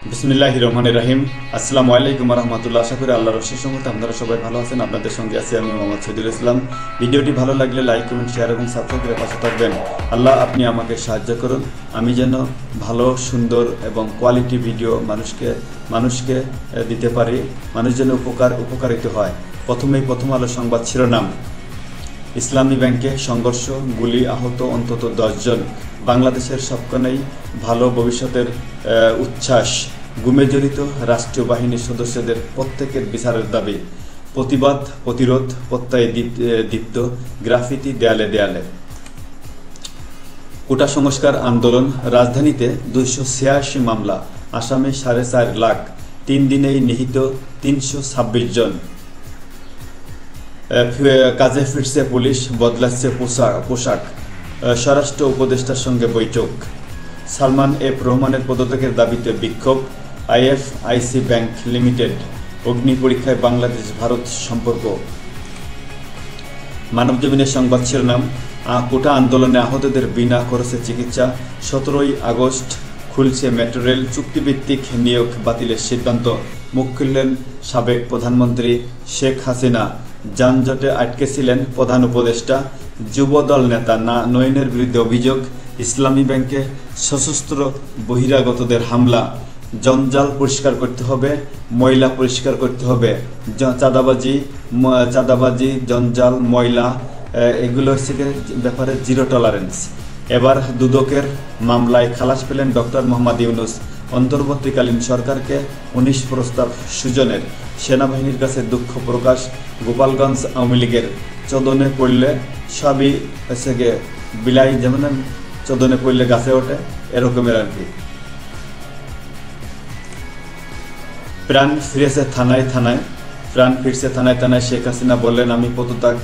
বিসমিল্লাহির রহমানির রহিম। আসসালামু আলাইকুম রহমতুল্লাহ। আশা করি আল্লাহর অশেষ রহমতে আপনারা সবাই ভালো আছেন। আপনাদের সঙ্গে আছি আমি মোহাম্মদ শহীদুল ইসলাম। ভিডিওটি ভালো লাগলে লাইক, কমেন্ট, শেয়ার এবং সাবস্ক্রাইব করে পাশে থাকবেন। আল্লাহ আপনি আমাকে সাহায্য করুন, আমি যেন ভালো, সুন্দর এবং কোয়ালিটি ভিডিও মানুষকে দিতে পারি, মানুষ যেন উপকারিত হয়। প্রথম আলো সংবাদ শিরোনাম: ইসলামী ব্যাংকে সংঘর্ষ, গুলি, আহত অন্তত 10 জন। বাংলাদেশের সবখানেই ভালো ভবিষ্যতের উচ্ছ্বাস। গুমে জড়িত রাষ্ট্রীয় বাহিনীর সদস্যদের প্রত্যেকের বিচারের দাবি। প্রতিবাদ, প্রতিরোধ, প্রত্যয়ে দীপ্ত গ্রাফিতি দেয়ালে দেয়ালে। কোটা সংস্কার আন্দোলন। রাজধানীতে 286 মামলা, আসামে 4.5 লাখ। 3 দিনেই নিহত 326 জন। কাজে ফিরছে পুলিশ, বদলাচ্ছে পোশাক। স্বরাষ্ট্র উপদেষ্টার সঙ্গে বৈঠক। সালমান এফ রহমানের পদত্যাগের দাবিতে বিক্ষোভ। আইএফআইসি ব্যাংক লিমিটেড অগ্নি পরীক্ষায় বাংলাদেশ ভারত সম্পর্ক। মানবজমিনের সংবাদ শিরোনাম: কোটা আন্দোলনে আহতদের বিনা খরচে চিকিৎসা। 17 আগস্ট খুলছে মেট্রো রেল। চুক্তিভিত্তিক নিয়োগ বাতিলের সিদ্ধান্ত। মুখ খুললেন সাবেক প্রধানমন্ত্রী শেখ হাসিনা। যানজটে আটকে ছিলেন প্রধান উপদেষ্টা। যুবদল নেতা নয়নের বিরুদ্ধে অভিযোগ। ইসলামী ব্যাংকে সশস্ত্র বহিরাগতদের হামলা। জঞ্জাল পরিষ্কার করতে হবে, ময়লা পরিষ্কার করতে হবে। চাঁদাবাজি, জঞ্জাল, ময়লা এগুলো ব্যাপারে জিরো টলারেন্স। এবার দুদকের মামলায় খালাস পেলেন ডক্টর মোহাম্মদ ইউনূস। অন্তর্বর্তীকালীন সরকারকে 19 প্রস্তাব সুজনের। সেনাবাহিনীর কাছে দুঃখ প্রকাশ। গোপালগঞ্জ আওয়ামী লীগের চোদনে পড়লে সবই বিলাই, যেমন চোদনে পড়লে গাছে ওঠে, এরকমের আর কি। প্রাণ ফিরেছে থানায় থানায়। শেখ হাসিনা বললেন, আমি পদত্যাগ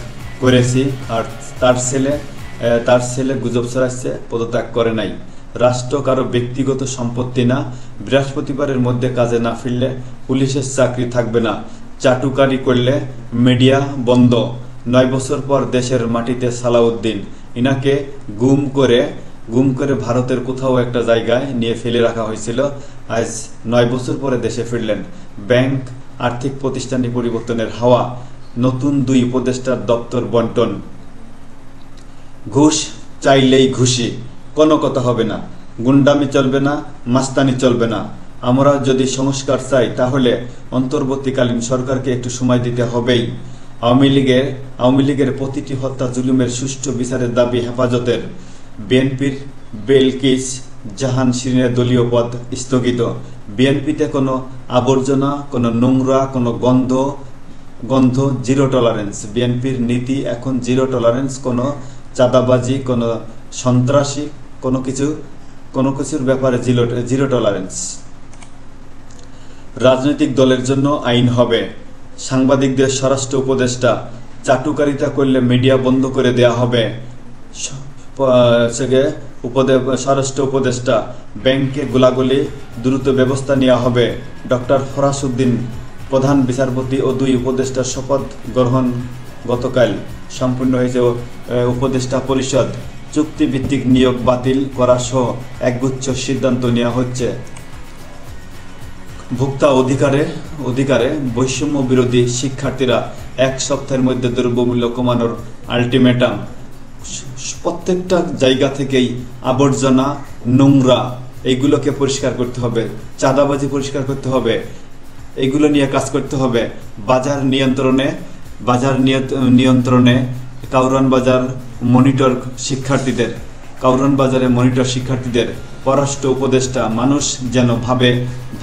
করেছি। আর তার ছেলে গুজব ছড়াচ্ছে পদত্যাগ করে নাই। রাষ্ট্র কারো ব্যক্তিগত সম্পত্তি না। বৃহস্পতিবারের মধ্যে কাজে না ফিরলে পুলিশের চাকরি থাকবে না। চাটুকারি করলে মিডিয়া বন্ধ। 9 বছর পর দেশের মাটিতে সালাউদ্দিন। ইনাকে গুম করে ভারতের কোথাও একটা জায়গায় নিয়ে ফেলে রাখা হয়েছিল। আজ 9 বছর পরে দেশে ফিরলেন। ব্যাংক, আর্থিক প্রতিষ্ঠানে পরিবর্তনের হাওয়া। নতুন 2 উপদেষ্টার দপ্তর বন্টন। ঘুষ চাইলেই ঘুষি, কোনো কথা হবে না। গুন্ডামি চলবে না, মাস্তানি চলবে না। আমরা যদি সংস্কার চাই তাহলে অন্তর্বর্তীকালীন সরকারকে একটু সময় দিতে হবেই। আওয়ামী লীগের প্রতিটি হত্যা জুলুমের সুষ্ঠু বিচারের দাবি হেফাজতের। বিএনপির বেলকিস জাহান শিরিনের দলীয় পদ স্থগিত। বিএনপিতে কোনো আবর্জনা, কোনো নোংরা, কোনো গন্ধ জিরো টলারেন্স। বিএনপির নীতি এখন জিরো টলারেন্স। কোনো চাঁদাবাজি, কোনো সন্ত্রাসী, কোনো কিছুর ব্যাপারে জিরো টলারেন্স। রাজনৈতিক দলের জন্য আইন হবে। সাংবাদিকদের স্বরাষ্ট্র উপদেষ্টা। চাটুকারিতা করলে মিডিয়া বন্ধ করে দেয়া হবে। স্বরাষ্ট্র উপদেষ্টা। ব্যাংকে গোলাগুলি দ্রুত ব্যবস্থা নেওয়া হবে। ডক্টর ফরাসউদ্দিন প্রধান বিচারপতি ও 2 উপদেষ্টার শপথ গ্রহণ গতকাল সম্পূর্ণ হয়েছে উপদেষ্টা পরিষদ। চুক্তিভিত্তিক নিয়োগ বাতিল করা সহ একগুচ্ছ সিদ্ধান্ত নেওয়া হচ্ছে। ভোক্তা অধিকারে বৈষম্য বিরোধী শিক্ষার্থীরা 1 সপ্তাহের মধ্যে দ্রব্যমূল্য কমানোর আলটিমেটাম। প্রত্যেকটা জায়গা থেকেই আবর্জনা, নোংরা এইগুলোকে পরিষ্কার করতে হবে। চাঁদাবাজি পরিষ্কার করতে হবে। এইগুলো নিয়ে কাজ করতে হবে। বাজার নিয়ন্ত্রণে কাউরান বাজারে মনিটর শিক্ষার্থীদের। পররাষ্ট্র উপদেষ্টা। মানুষ যেন ভাবে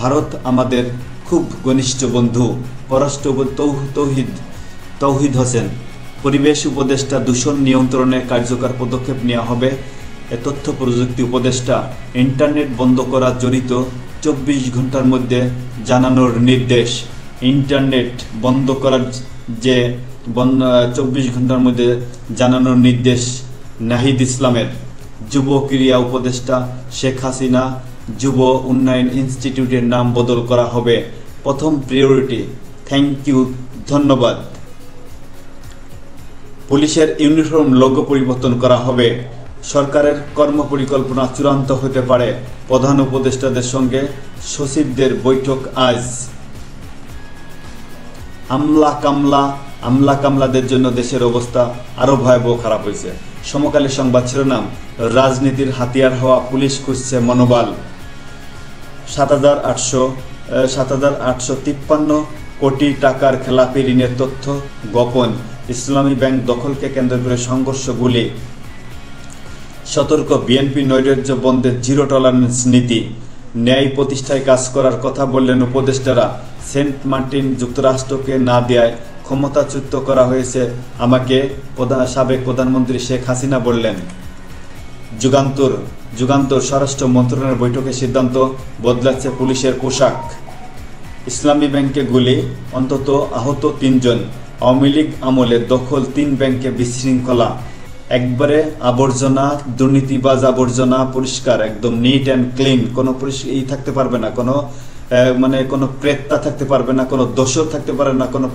ভারত আমাদের খুব ঘনিষ্ঠ বন্ধু। পররাষ্ট্র তৌহিদ হোসেন। পরিবেশ উপদেষ্টা। দূষণ নিয়ন্ত্রণে কার্যকর পদক্ষেপ নেওয়া হবে। তথ্য প্রযুক্তি উপদেষ্টা। ইন্টারনেট বন্ধ করা জড়িত 24 ঘন্টার মধ্যে জানানোর নির্দেশ। ইন্টারনেট বন্ধ করার 24 ঘন্টার মধ্যে জানানোর নির্দেশ নাহিদ ইসলামের। যুব ক্রীড়া উপদেষ্টা। শেখ হাসিনা যুব উন্নয়ন ইনস্টিটিউটের নাম বদল করা হবে। প্রথম প্রায়োরিটি। থ্যাংক ইউ, ধন্যবাদ। পুলিশের ইউনিফর্ম লোগো পরিবর্তন করা হবে। সরকারের কর্মপরিকল্পনা চূড়ান্ত হতে পারে। প্রধান উপদেষ্টাদের সঙ্গে সচিবদের বৈঠক আজ। আমলা কামলাদের জন্য দেশের অবস্থা আরো ভয়াবহ খারাপ হয়েছে। সমকালের সংবাদ শিরোনাম, রাজনীতির হাতিয়ার হওয়া পুলিশ খুঁজছে মনোবল। 7,853 কোটি টাকার খেলাপি ঋণের তথ্য গোপন। ইসলামী ব্যাংক দখলকে কেন্দ্র করে সংঘর্ষ, গুলি। সতর্ক বিএনপি নৈরাজ্য বন্ধের জিরো টলারেন্স নীতি। ন্যায় প্রতিষ্ঠায় কাজ করার কথা বললেন উপদেষ্টারা। সেন্ট মার্টিন যুক্তরাষ্ট্রকে না দেয়ায় ক্ষমতাচ্যুত করা হয়েছে আমাকে, সাবেক প্রধানমন্ত্রী শেখ হাসিনা বললেন। যুগান্তর স্বরাষ্ট্র মন্ত্রণালয়ের বৈঠকে সিদ্ধান্ত, বদলাচ্ছে পুলিশের পোশাক। ইসলামী ব্যাংকে গুলি, অন্তত আহত 3 জন। আওয়ামী লীগ আমলে দখল 3 ব্যাংকে বিশৃঙ্খলা। একবারে আবর্জনা, দুর্নীতিবাজ আবর্জনা পরিষ্কার, একদম নিট অ্যান্ড ক্লিন। কোনো থাকতে পারবে না, কোনো প্রেত্তা থাকতে পারবে না, কোনো দোষর থাকতে পারবে না, কোনো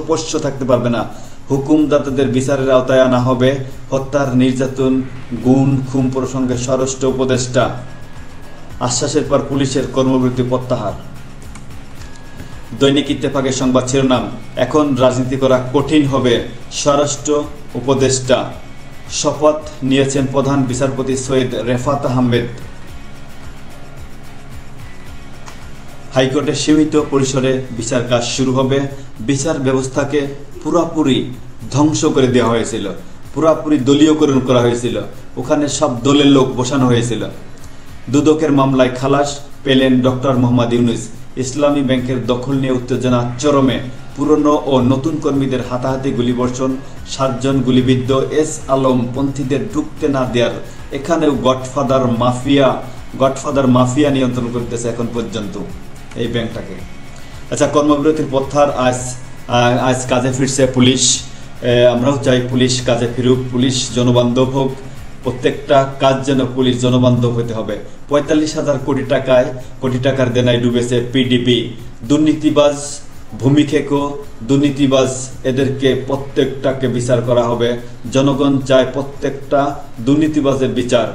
পোষ্য থাকতে পারবে না। হুকুমদাতাদের বিচারের আওতায় আনা হবে। হত্যার, নির্যাতন, গুম খুন প্রসঙ্গে স্বরাষ্ট্র উপদেষ্টা। আশ্বাসের পর পুলিশের কর্মবিরতি প্রত্যাহার। দৈনিক ইত্তেফাকের সংবাদ শিরোনাম, এখন রাজনীতি করা কঠিন হবে, স্বরাষ্ট্র উপদেষ্টা। শপথ নিয়েছেন প্রধান বিচারপতি সৈয়দ রেফাত আহমেদ। হাইকোর্টে সীমিত পরিসরে বিচার কাজ শুরু হবে। বিচার ব্যবস্থাকে পুরোপুরি ধ্বংস করে দেওয়া হয়েছিল, পুরোপুরি দলীয়করণ করা হয়েছিল। ওখানে সব দলের লোক বসানো হয়েছিল। দুদকের মামলায় খালাস পেলেন ডক্টর মোহাম্মদ ইউনূস। ইসলামী ব্যাংকের দখল নিয়ে উত্তেজনা চরমে। পুরনো ও নতুন কর্মীদের হাতাহাতি, গুলিবর্ষণ, 7 জন গুলিবিদ্ধ। এস আলম পন্থীদের ঢুকতে না দেয়ার। এখানেও গডফাদার মাফিয়া নিয়ন্ত্রণ করতেছে এখন পর্যন্ত এই ব্যাংকটাকে। আচ্ছা, কর্মবিরতির প্রত্যাহার। আজ কাজে ফিরছে পুলিশ। আমরাও চাই পুলিশ কাজে ফিরুক, পুলিশ জনবান্ধব হোক। প্রত্যেকটা কাজ যেন পুলিশ জনবান্ধব হতে হবে। 45,000 কোটি টাকার দেনায় ডুবেছে পিডিপি। দুর্নীতিবাজ, ভূমিক্ষেকো, দুর্নীতিবাজ, এদেরকে প্রত্যেকটাকে বিচার করা হবে। জনগণ চায় প্রত্যেকটা দুর্নীতিবাজের বিচার।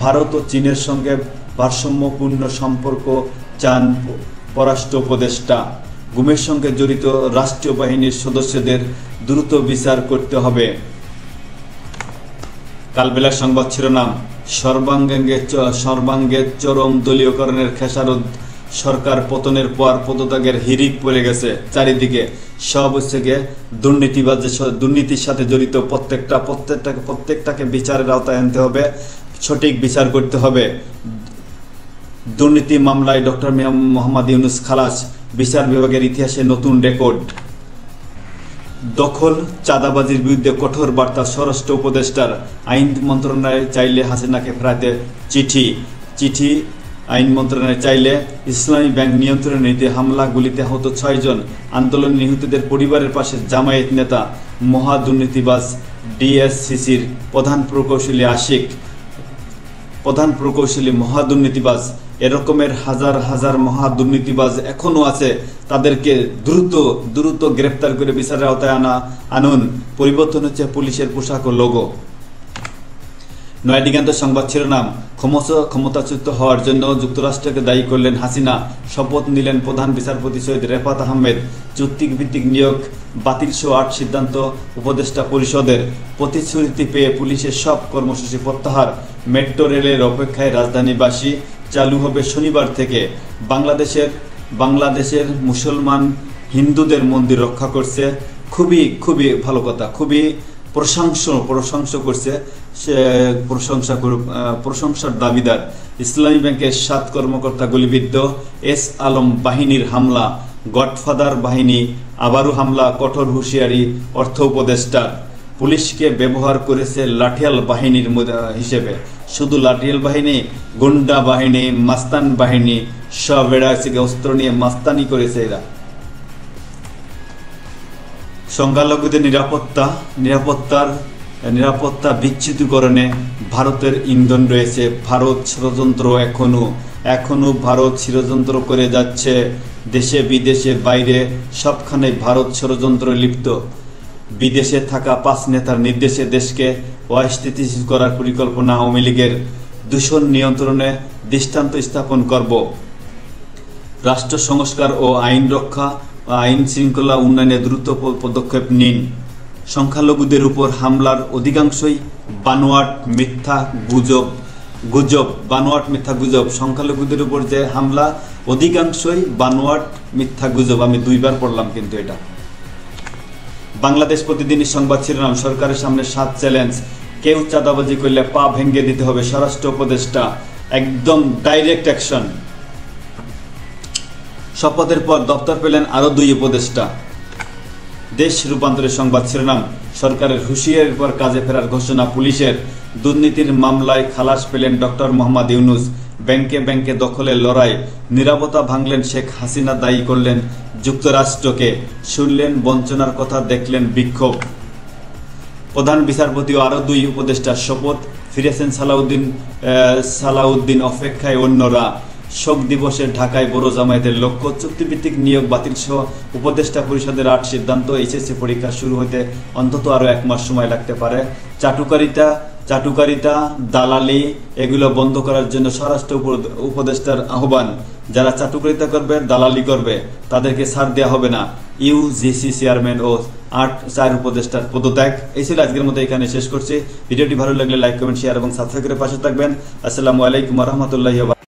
ভারত ও চীনের সঙ্গে ভারসাম্যপূর্ণ সম্পর্ক চান পররাষ্ট্র উপদেষ্টা। গুমের সঙ্গে জড়িত রাষ্ট্রীয় বাহিনীর সদস্যদের দ্রুত বিচার করতে হবে। কালবেলার সংবাদ শিরোনাম, সর্বাঙ্গে চরম দলীয়করণের খেসারত। সরকার পতনের পর পদত্যাগের হিড়িক পড়ে গেছে চারিদিকে। সব হচ্ছে গিয়ে দুর্নীতির সাথে জড়িত প্রত্যেকটাকে বিচারের আওতায় আনতে হবে, সঠিক বিচার করতে হবে। দুর্নীতি মামলায় ডক্টর মোহাম্মদ ইউনূস খালাস। বিচার বিভাগের ইতিহাসে নতুন রেকর্ড। দখল, চাঁদাবাজির বিরুদ্ধে কঠোর বার্তা স্বরাষ্ট্র উপদেষ্টার। আইন মন্ত্রণালয় চাইলে হাসিনাকে ফেরাতে চিঠি আইন মন্ত্রণালয় চাইলে। ইসলামী ব্যাংক নিয়ন্ত্রণে নিতে হামলা, গুলিতে আহত 6 জন। আন্দোলন নিহতদের পরিবারের পাশে জামায়াত নেতা। মহা দুর্নীতিবাজ ডিএসসিসির প্রধান প্রকৌশলী আশিক। প্রধান প্রকৌশলী মহা দুর্নীতিবাজ। এরকমের হাজার হাজার মহা দুর্নীতিবাজ এখনো আছে। তাদেরকে দ্রুত গ্রেফতার করে বিচারের আওতায় আনুন। পরিবর্তন হচ্ছে পুলিশের পোশাক ও লোগো। নয়াদিগন্ত সংবাদ শিরোনাম, ক্ষমতাচ্যুত হওয়ার জন্য যুক্তরাষ্ট্রকে দায়ী করলেন হাসিনা। শপথ নিলেন প্রধান বিচারপতি সৈয়দ রেফাত আহমেদ। চুক্তিভিত্তিক নিয়োগ বাতিল সহ 8 সিদ্ধান্ত উপদেষ্টা পরিষদের। প্রতিশ্রুতি পেয়ে পুলিশের সব কর্মসূচি প্রত্যাহার। মেট্রো রেলের অপেক্ষায় রাজধানীবাসী। চালু হবে শনিবার থেকে। বাংলাদেশের মুসলমান হিন্দুদের মন্দির রক্ষা করছে। খুবই ভালো কথা, খুবই প্রশংসা করছে, প্রশংসার দাবিদার। ইসলামী ব্যাংকের 7 কর্মকর্তা গুলিবিদ্ধ। এস আলম বাহিনীর হামলা। গডফাদার বাহিনী আবারও হামলা, কঠোর হুঁশিয়ারি অর্থ উপদেষ্টার। পুলিশকে ব্যবহার করেছে লাঠিয়াল বাহিনীর হিসেবে। শুধু লাঠিয়াল বাহিনী, গুন্ডা বাহিনী, মাস্তান বাহিনী সব এরা অস্ত্র নিয়ে মাস্তানি করেছে। এরা সংখ্যালঘুদের নিরাপত্তা বিচ্যুতিকরণে ভারতের ইন্ধন রয়েছে। ভারত ষড়যন্ত্র এখনো ভারত ষড়যন্ত্র করে যাচ্ছে। দেশে বিদেশে বাইরে সবখানে ভারত ষড়যন্ত্র লিপ্ত। বিদেশে থাকা 5 নেতার নির্দেশে দেশকে অস্থিতিশীল করার পরিকল্পনা আওয়ামী লীগের দূষণ নিয়ন্ত্রণে দৃষ্টান্ত স্থাপন করব। রাষ্ট্র সংস্কার ও আইন রক্ষা আইন শৃঙ্খলা উন্নয়নে দ্রুত পদক্ষেপ নিন। সংখ্যালঘুদের উপর হামলার অধিকাংশই বানোয়াট মিথ্যা গুজব। সংখ্যালঘুদের উপর যে হামলা অধিকাংশই বানোয়াট মিথ্যা গুজব। আমি 2 বার পড়লাম কিন্তু এটা। বাংলাদেশ প্রতিদিনই সংবাদ শিরোনাম, সরকারের সামনে 7 চ্যালেঞ্জ, কেউ চাঁদাবাজি করলে পা ভেঙে দিতে হবে, স্বরাষ্ট্র উপদেষ্টা একদম ডাইরেক্ট অ্যাকশন। শপথের পর দপ্তর পেলেন আরো 2 উপদেষ্টা। দেশ রূপান্তরের সংবাদ শিরোনাম, সরকারের হুঁশিয়ারির পর কাজে ফেরার ঘোষণা পুলিশের, দুর্নীতির মামলায় খালাস পেলেন ডক্টর মোহাম্মদ ইউনূস, ব্যাংকে দখলের লড়াই, নীরবতা ভাঙলেন শেখ হাসিনা, দায়ী করলেন যুক্তরাষ্ট্রকে, শুনলেন বঞ্চনার কথা, দেখলেন বিক্ষোভ। প্রধান বিচারপতি ও আরো 2 উপদেষ্টার শপথ, ফিরেছেন সালাউদ্দিন, অপেক্ষায় অন্যরা। শোক দিবসে ঢাকায় বড় জামায়াতের লক্ষ্য, চুক্তিভিত্তিক নিয়োগ বাতিল সহ উপদেষ্টা পরিষদের 8 সিদ্ধান্ত। এইচএসসি পরীক্ষা শুরু হতে অন্তত আরো 1 মাস সময় লাগতে পারে। চাটুকারিতা দালালি এগুলো বন্ধ করার জন্য স্বরাষ্ট্র উপদেষ্টার আহ্বান। যারা চাটুকারিতা করবে, দালালি করবে, তাদেরকে ছাড় দেওয়া হবে না। ইউজিসি চেয়ারম্যান ও 4 উপদেষ্টার পদত্যাগ। এই ছিল আজকের মতো, এখানে শেষ করছি। ভিডিওটি ভালো লাগলে লাইক, কমেন্ট, শেয়ার এবং সাবস্ক্রাইব করে পাশে থাকবেন। আসসালামু আলাইকুম ওয়া রাহমাতুল্লাহি ওয়া বারাকাতুহু।